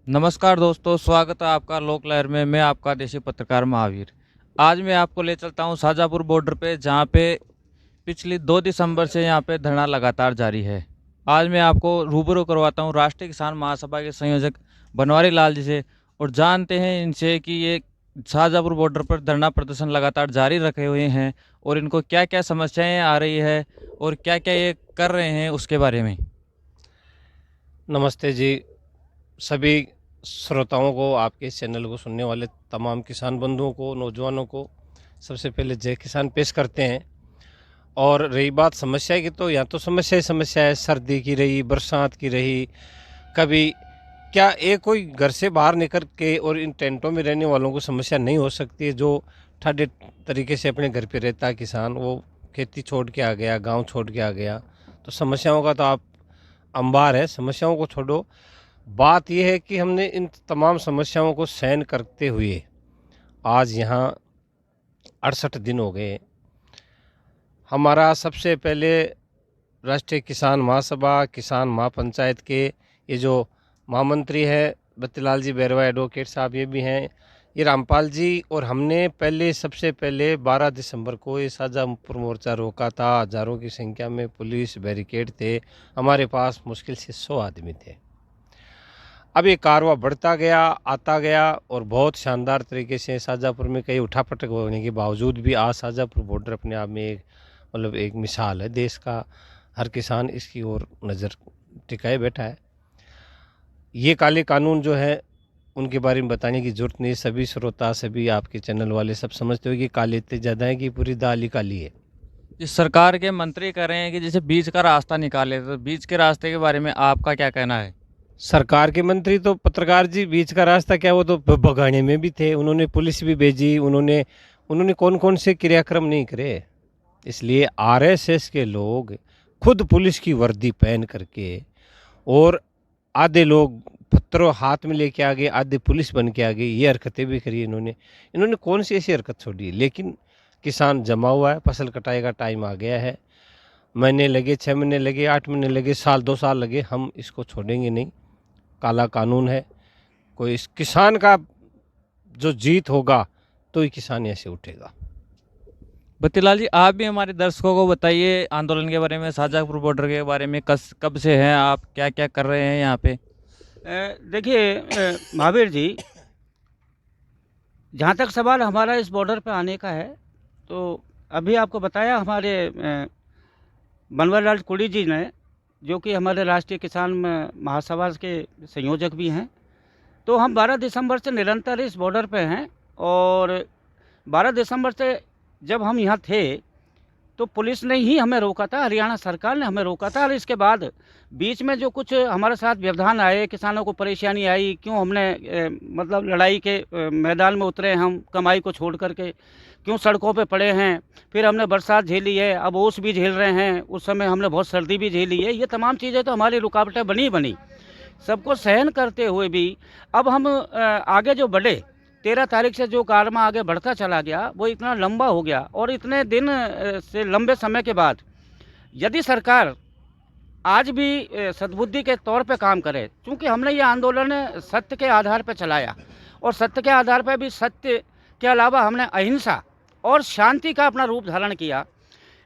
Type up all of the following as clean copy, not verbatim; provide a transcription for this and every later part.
नमस्कार दोस्तों, स्वागत है आपका लोक लहर में। मैं आपका देशी पत्रकार महावीर। आज मैं आपको ले चलता हूं शाजापुर बॉर्डर पे, जहां पे पिछली 2 दिसंबर से यहां पे धरना लगातार जारी है। आज मैं आपको रूबरू करवाता हूं राष्ट्रीय किसान महासभा के संयोजक बनवारी लाल जी से, और जानते हैं इनसे कि ये शाजापुर बॉर्डर पर धरना प्रदर्शन लगातार जारी रखे हुए हैं और इनको क्या क्या समस्याएं आ रही है और क्या क्या ये कर रहे हैं उसके बारे में। नमस्ते जी। सभी श्रोताओं को, आपके इस चैनल को सुनने वाले तमाम किसान बंधुओं को, नौजवानों को सबसे पहले जय किसान पेश करते हैं। और रही बात समस्या की, तो यहाँ तो समस्या ही समस्या है। सर्दी की रही, बरसात की रही, कभी क्या एक कोई घर से बाहर निकल के और इन टेंटों में रहने वालों को समस्या नहीं हो सकती है। जो ठंडे तरीके से अपने घर पे रहता है किसान, वो खेती छोड़ के आ गया, गांव छोड़ के आ गया, तो समस्याओं का तो आप अंबार है। समस्याओं को छोड़ो, बात यह है कि हमने इन तमाम समस्याओं को सहन करते हुए आज यहाँ 68 दिन हो गए। हमारा सबसे पहले राष्ट्रीय किसान महासभा, किसान महापंचायत के ये जो महामंत्री है बत्तीलाल जी बैरवा एडवोकेट साहब, ये भी हैं, ये रामपाल जी, और हमने पहले सबसे पहले 12 दिसंबर को ये शाजापुर मोर्चा रोका था। हज़ारों की संख्या में पुलिस बैरिकेड थे, हमारे पास मुश्किल से 100 आदमी थे। अब ये कारवां बढ़ता गया, आता गया, और बहुत शानदार तरीके से शाजापुर में कई उठापटक होने के बावजूद भी आज शाजापुर बॉर्डर अपने आप में एक एक मिसाल है। देश का हर किसान इसकी ओर नज़र टिकाए बैठा है। ये काले कानून जो है उनके बारे में बताने की ज़रूरत नहीं। सभी श्रोता, सभी आपके चैनल वाले सब समझते हो कि काले इतने ज़्यादा है कि पूरी दाल ही काली है। जिस सरकार के मंत्री कह रहे हैं कि जैसे बीच का रास्ता निकाले, तो बीच के रास्ते के बारे में आपका क्या कहना है? सरकार के मंत्री तो पत्रकार जी, बीच का रास्ता क्या, वो तो भगाने में भी थे। उन्होंने पुलिस भी भेजी, उन्होंने उन्होंने कौन कौन से क्रियाक्रम नहीं करे। इसलिए आरएसएस के लोग खुद पुलिस की वर्दी पहन करके, और आधे लोग पत्थरों हाथ में लेके आ गए, आधे पुलिस बन के आ गए, ये हरकतें भी करी इन्होंने। इन्होंने कौन सी ऐसी हरकत छोड़ी? लेकिन किसान जमा हुआ है, फसल कटाई का टाइम आ गया है। महीने लगे, 6 महीने लगे, 8 महीने लगे, साल 2 साल लगे, हम इसको छोड़ेंगे नहीं। काला कानून है। कोई इस किसान का जो जीत होगा तो ही किसान ऐसे उठेगा। बत्तीलाल जी, आप भी हमारे दर्शकों को बताइए आंदोलन के बारे में, शाजापुर बॉर्डर के बारे में। कब से हैं आप, क्या क्या कर रहे हैं यहाँ पे? देखिए महावीर जी, जहाँ तक सवाल हमारा इस बॉर्डर पे आने का है, तो अभी आपको बताया हमारे बनवारीलाल कुड़ी जी ने, जो कि हमारे राष्ट्रीय किसान महासभा के संयोजक भी हैं। तो हम 12 दिसंबर से निरंतर इस बॉर्डर पे हैं, और 12 दिसंबर से जब हम यहाँ थे तो पुलिस ने ही हमें रोका था, हरियाणा सरकार ने हमें रोका था। और इसके बाद बीच में जो कुछ हमारे साथ व्यवधान आए, किसानों को परेशानी आई, क्यों हमने मतलब लड़ाई के मैदान में उतरे, हम कमाई को छोड़ करके क्यों सड़कों पे पड़े हैं, फिर हमने बरसात झेली है, अब ओस भी झेल रहे हैं, उस समय हमने बहुत सर्दी भी झेली है। ये तमाम चीज़ें तो हमारी रुकावटें बनी बनी, सबको सहन करते हुए भी अब हम आगे जो बढ़े, 13 तारीख से जो कारवां आगे बढ़ता चला गया, वो इतना लंबा हो गया। और इतने दिन से लंबे समय के बाद यदि सरकार आज भी सद्बुद्धि के तौर पे काम करे, क्योंकि हमने ये आंदोलन सत्य के आधार पर चलाया, और सत्य के आधार पर भी, सत्य के अलावा हमने अहिंसा और शांति का अपना रूप धारण किया।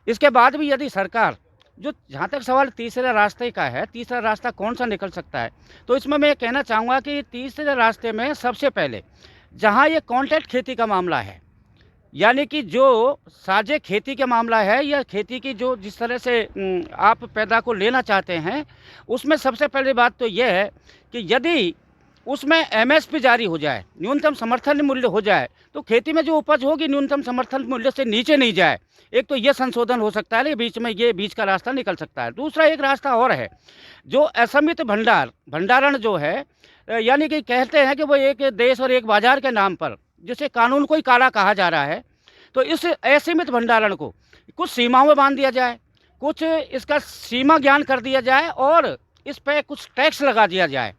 इसके बाद भी यदि सरकार, जो जहाँ तक सवाल तीसरे रास्ते का है, तीसरा रास्ता कौन सा निकल सकता है, तो इसमें मैं ये कहना चाहूँगा कि तीसरे रास्ते में सबसे पहले जहाँ ये कॉन्ट्रैक्ट खेती का मामला है, यानी कि जो साझे खेती का मामला है, या खेती की जो जिस तरह से आप पैदा को लेना चाहते हैं, उसमें सबसे पहली बात तो ये है कि यदि उसमें एमएसपी जारी हो जाए, न्यूनतम समर्थन मूल्य हो जाए, तो खेती में जो उपज होगी न्यूनतम समर्थन मूल्य से नीचे नहीं जाए। एक तो ये संशोधन हो सकता है, बीच में ये बीच का रास्ता निकल सकता है। दूसरा एक रास्ता और है, जो असमित भंडारण जो है, यानी कि कहते हैं कि वो एक देश और एक बाजार के नाम पर जिसे कानून को ही काला कहा जा रहा है, तो इस असीमित भंडारण को कुछ सीमाओं में बांध दिया जाए, कुछ इसका सीमा ज्ञान कर दिया जाए, और इस पर कुछ टैक्स लगा दिया जाए,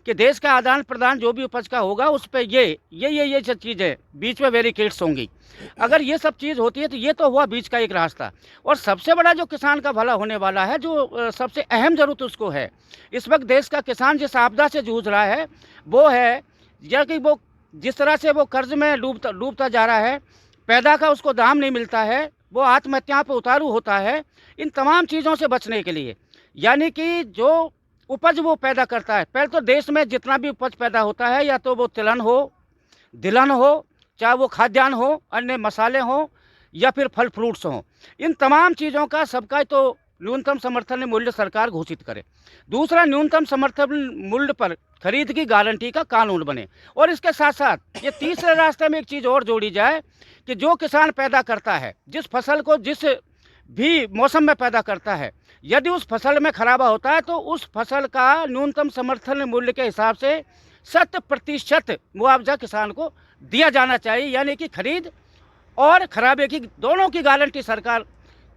कि देश का आदान प्रदान जो भी उपज का होगा उस पर ये सब चीज़ें बीच में बैरिकेड्स होंगी। अगर ये सब चीज़ होती है तो ये तो हुआ बीच का एक रास्ता। और सबसे बड़ा जो किसान का भला होने वाला है, जो सबसे अहम ज़रूरत उसको है इस वक्त देश का किसान जिस आपदा से जूझ रहा है, वो है या कि वो जिस तरह से वो कर्ज में डूबता जा रहा है, पैदा का उसको दाम नहीं मिलता है, वो आत्महत्या पर उतारू होता है। इन तमाम चीज़ों से बचने के लिए, यानी कि जो उपज वो पैदा करता है, पहले तो देश में जितना भी उपज पैदा होता है, या तो वो तिलहन हो, दिलहन हो, चाहे वो खाद्यान्न हो, अन्य मसाले हों, या फिर फल फ्रूट्स हों, इन तमाम चीज़ों का सबका तो न्यूनतम समर्थन मूल्य सरकार घोषित करे। दूसरा, न्यूनतम समर्थन मूल्य पर खरीद की गारंटी का कानून बने। और इसके साथ साथ ये तीसरे रास्ते में एक चीज़ और जोड़ी जाए कि जो किसान पैदा करता है, जिस फसल को जिस भी मौसम में पैदा करता है, यदि उस फसल में खराबा होता है तो उस फसल का न्यूनतम समर्थन मूल्य के हिसाब से 100% मुआवजा किसान को दिया जाना चाहिए। यानी कि खरीद और खराबे की दोनों की गारंटी सरकार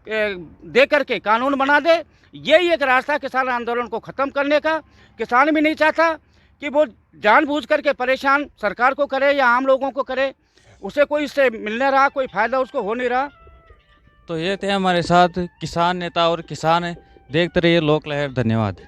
दे करके कानून बना दे। यही एक रास्ता किसान आंदोलन को ख़त्म करने का। किसान भी नहीं चाहता कि वो जानबूझ करके परेशान सरकार को करे या आम लोगों को करे, उसे कोई इससे मिलने रहा, कोई फ़ायदा उसको हो नहीं रहा। तो ये थे हमारे साथ किसान नेता और किसान। देखते रहिए लोक लहर। धन्यवाद।